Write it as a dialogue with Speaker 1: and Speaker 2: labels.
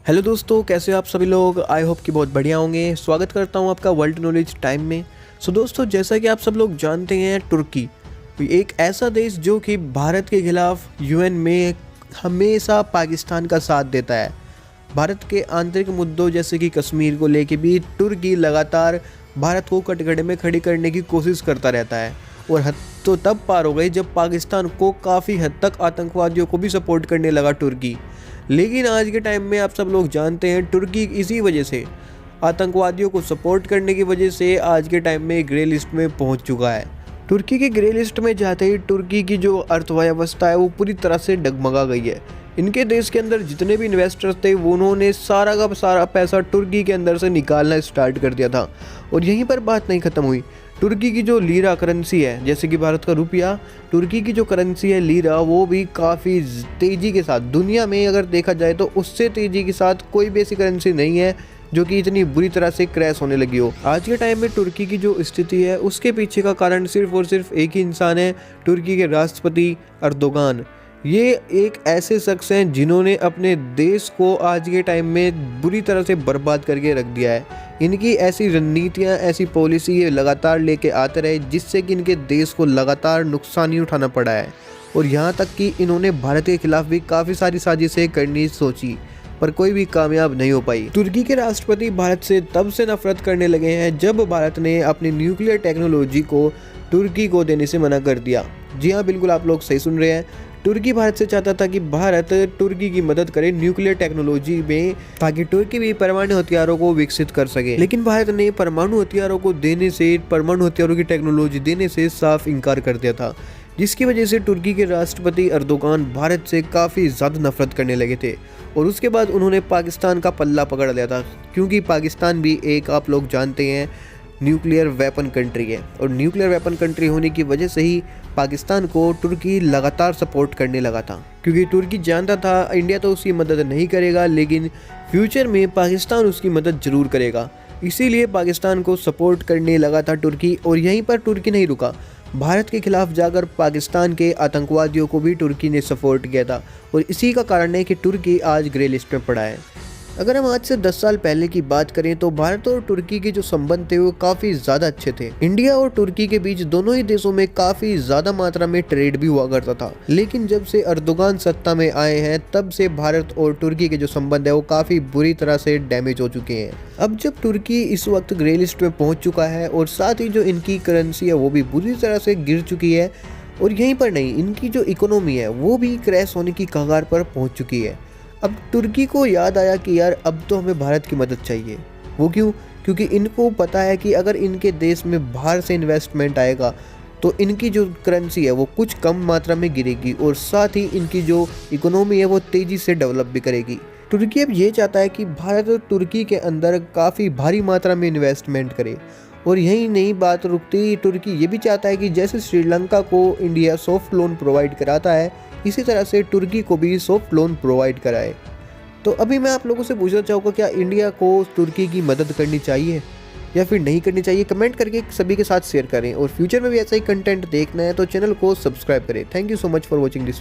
Speaker 1: Hello दोस्तों, कैसे हो आप सभी लोग। आई होप कि बहुत बढ़िया होंगे। स्वागत करता हूं आपका वर्ल्ड नॉलेज टाइम में। दोस्तों, जैसा कि आप सब लोग जानते हैं, तुर्की एक ऐसा देश जो कि भारत के खिलाफ यूएन में हमेशा पाकिस्तान का साथ देता है। भारत के आंतरिक मुद्दों जैसे कि कश्मीर को लेके भी तुर्की लगातार भारत को कटघरे में खड़ी करने की कोशिश करता रहता है। और हद तो तब पार हो गई जब पाकिस्तान को काफ़ी हद तक आतंकवादियों को भी सपोर्ट करने लगा तुर्की। लेकिन आज के टाइम में आप सब लोग जानते हैं, तुर्की इसी वजह से, आतंकवादियों को सपोर्ट करने की वजह से आज के टाइम में ग्रे लिस्ट में पहुंच चुका है। तुर्की की ग्रे लिस्ट में जाते ही तुर्की की जो अर्थव्यवस्था है वो पूरी तरह से डगमगा गई है। इनके देश के अंदर जितने भी इन्वेस्टर्स थे वो उन्होंने सारा का सारा पैसा तुर्की के अंदर से निकालना स्टार्ट कर दिया था। और यहीं पर बात नहीं ख़त्म हुई। तुर्की की जो लीरा करेंसी है, जैसे कि भारत का रुपया, तुर्की की जो करेंसी है लीरा, वो भी काफ़ी तेज़ी के साथ, दुनिया में अगर देखा जाए तो उससे तेज़ी के साथ कोई भी ऐसी करेंसी नहीं है जो कि इतनी बुरी तरह से क्रैश होने लगी हो। आज के टाइम में तुर्की की जो स्थिति है उसके पीछे का कारण सिर्फ और सिर्फ एक ही इंसान है, तुर्की के राष्ट्रपति अर्दोगान। ये एक ऐसे शख्स हैं जिन्होंने अपने देश को आज के टाइम में बुरी तरह से बर्बाद करके रख दिया है। इनकी ऐसी रणनीतियाँ, ऐसी पॉलिसी ये लगातार लेके आते रहे जिससे कि इनके देश को लगातार नुकसान ही उठाना पड़ा है। और यहाँ तक कि इन्होंने भारत के खिलाफ भी काफ़ी सारी साजिशें करनी सोची, पर कोई भी कामयाब नहीं हो पाई। तुर्की के राष्ट्रपति भारत से तब से नफरत करने लगे हैं जब भारत ने अपनी न्यूक्लियर टेक्नोलॉजी को तुर्की को देने से मना कर दिया। जी हाँ, बिल्कुल आप लोग सही सुन रहे हैं। तुर्की भारत से चाहता था कि भारत तुर्की की मदद करे न्यूक्लियर टेक्नोलॉजी में, ताकि तुर्की भी परमाणु हथियारों को विकसित कर सके। लेकिन भारत ने परमाणु हथियारों को देने से, परमाणु हथियारों की टेक्नोलॉजी देने से साफ इनकार कर दिया था, जिसकी वजह से तुर्की के राष्ट्रपति अर्दोगान भारत से काफ़ी ज़्यादा नफरत करने लगे थे। और उसके बाद उन्होंने पाकिस्तान का पल्ला पकड़ लिया था, क्योंकि पाकिस्तान भी एक, आप लोग जानते हैं, न्यूक्लियर वेपन कंट्री है। और न्यूक्लियर वेपन कंट्री होने की वजह से ही पाकिस्तान को तुर्की लगातार सपोर्ट करने लगा था, क्योंकि तुर्की जानता था इंडिया तो उसकी मदद नहीं करेगा, लेकिन फ्यूचर में पाकिस्तान उसकी मदद जरूर करेगा। इसीलिए पाकिस्तान को सपोर्ट करने लगा था तुर्की। और यहीं पर तुर्की नहीं रुका, भारत के खिलाफ जाकर पाकिस्तान के आतंकवादियों को भी तुर्की ने सपोर्ट किया था। और इसी का कारण है कि तुर्की आज ग्रे लिस्ट में पड़ा है। अगर हम आज से 10 साल पहले की बात करें तो भारत और तुर्की के जो संबंध थे वो काफ़ी ज़्यादा अच्छे थे। इंडिया और तुर्की के बीच दोनों ही देशों में काफ़ी ज़्यादा मात्रा में ट्रेड भी हुआ करता था। लेकिन जब से अर्दोगान सत्ता में आए हैं तब से भारत और तुर्की के जो संबंध है वो काफ़ी बुरी तरह से डैमेज हो चुके हैं। अब जब तुर्की इस वक्त ग्रे लिस्ट में पहुँच चुका है और साथ ही जो इनकी करेंसी है वो भी बुरी तरह से गिर चुकी है, और यहीं पर नहीं, इनकी जो इकोनॉमी है वो भी क्रैश होने की कगार पर पहुँच चुकी है। अब तुर्की को याद आया कि यार अब तो हमें भारत की मदद चाहिए। वो क्यों? क्योंकि इनको पता है कि अगर इनके देश में बाहर से इन्वेस्टमेंट आएगा तो इनकी जो करेंसी है वो कुछ कम मात्रा में गिरेगी, और साथ ही इनकी जो इकोनॉमी है वो तेज़ी से डेवलप भी करेगी। तुर्की अब ये चाहता है कि भारत और तुर्की के अंदर काफ़ी भारी मात्रा में इन्वेस्टमेंट करे। और यही नहीं बात रुकती, तुर्की ये भी चाहता है कि जैसे श्रीलंका को इंडिया सॉफ्ट लोन प्रोवाइड कराता है, इसी तरह से तुर्की को भी सॉफ्ट लोन प्रोवाइड कराए। तो अभी मैं आप लोगों से पूछना चाहूँगा, क्या इंडिया को तुर्की की मदद करनी चाहिए या फिर नहीं करनी चाहिए? कमेंट करके सभी के साथ शेयर करें। और फ्यूचर में भी ऐसा ही कंटेंट देखना है तो चैनल को सब्सक्राइब करें। Thank you so much for watching this.